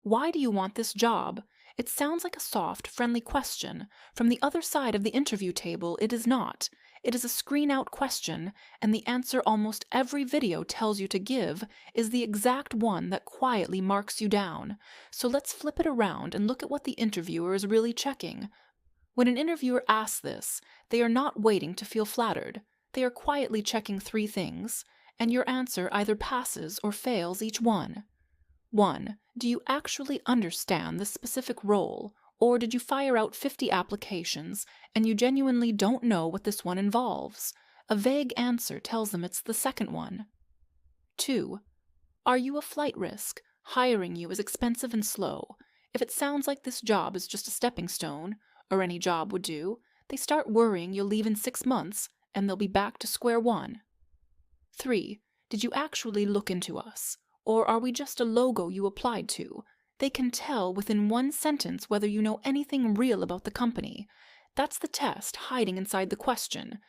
Why do you want this job? It sounds like a soft, friendly question. From the other side of the interview table, it is not. It is a screen-out question, and the answer almost every video tells you to give is the exact one that quietly marks you down. So let's flip it around and look at what the interviewer is really checking. When an interviewer asks this, they are not waiting to feel flattered. They are quietly checking three things, and your answer either passes or fails each one. 1. Do you actually understand this specific role, or did you fire out 50 applications and you genuinely don't know what this one involves? A vague answer tells them it's the second one. 2. Are you a flight risk? Hiring you is expensive and slow. If it sounds like this job is just a stepping stone, or any job would do, they start worrying you'll leave in 6 months and they'll be back to square one. 3. Did you actually look into us? Or are we just a logo you applied to? They can tell within one sentence whether you know anything real about the company. That's the test hiding inside the question.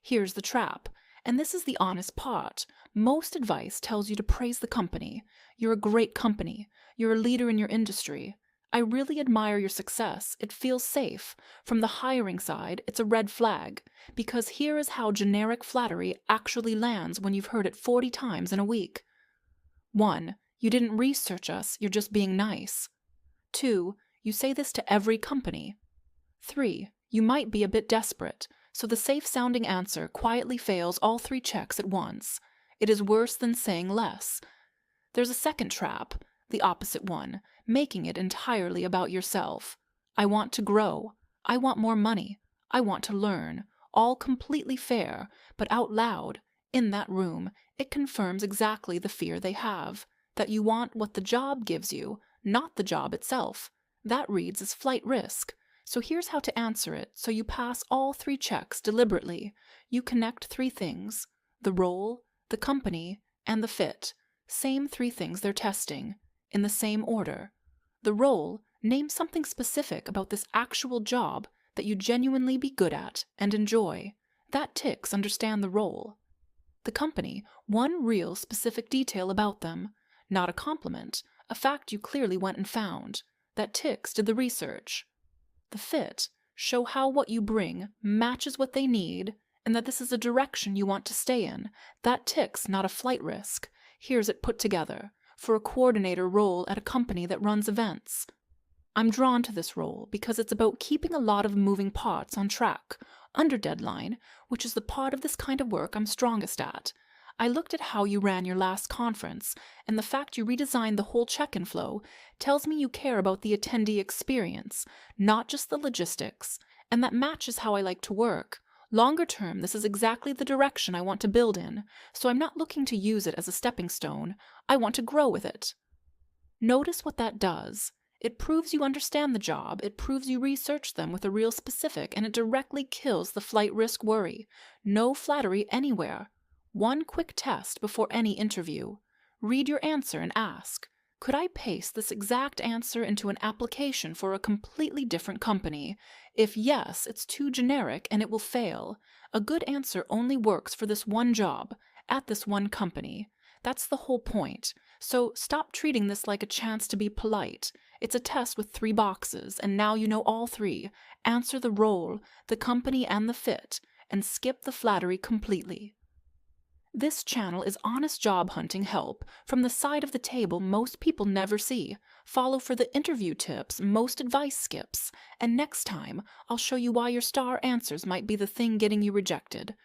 Here's the trap, and this is the honest part. Most advice tells you to praise the company. You're a great company. You're a leader in your industry. I really admire your success. It feels safe. From the hiring side, it's a red flag, because here is how generic flattery actually lands when you've heard it 40 times in a week. 1. You didn't research us, you're just being nice. 2. You say this to every company. 3. You might be a bit desperate, so the safe-sounding answer quietly fails all 3 checks at once. It is worse than saying less. There's a second trap, the opposite one, making it entirely about yourself. I want to grow. I want more money. I want to learn. All completely fair, but out loud, in that room, it confirms exactly the fear they have, that you want what the job gives you, not the job itself. That reads as flight risk. So here's how to answer it so you pass all 3 checks deliberately. You connect 3 things: the role, the company, and the fit. Same 3 things they're testing, in the same order. The role, name something specific about this actual job that you genuinely be good at and enjoy. That ticks understand the role. The company, one real specific detail about them. Not a compliment, a fact you clearly went and found. That ticks did the research. The fit, show how what you bring matches what they need and that this is a direction you want to stay in. That ticks not a flight risk. Here's it put together. For a coordinator role at a company that runs events. I'm drawn to this role because it's about keeping a lot of moving parts on track, under deadline, which is the part of this kind of work I'm strongest at. I looked at how you ran your last conference, and the fact you redesigned the whole check-in flow tells me you care about the attendee experience, not just the logistics, and that matches how I like to work. Longer term, this is exactly the direction I want to build in, so I'm not looking to use it as a stepping stone. I want to grow with it. Notice what that does. It proves you understand the job, it proves you researched them with a real specific, and it directly kills the flight risk worry. No flattery anywhere. One quick test before any interview. Read your answer and ask, could I paste this exact answer into an application for a completely different company? If yes, it's too generic and it will fail. A good answer only works for this one job, at this one company. That's the whole point. So stop treating this like a chance to be polite. It's a test with 3 boxes, and now you know all 3. Answer the role, the company, and the fit, and skip the flattery completely. This channel is honest job hunting help from the side of the table most people never see. Follow for the interview tips most advice skips, and next time I'll show you why your star answers might be the thing getting you rejected.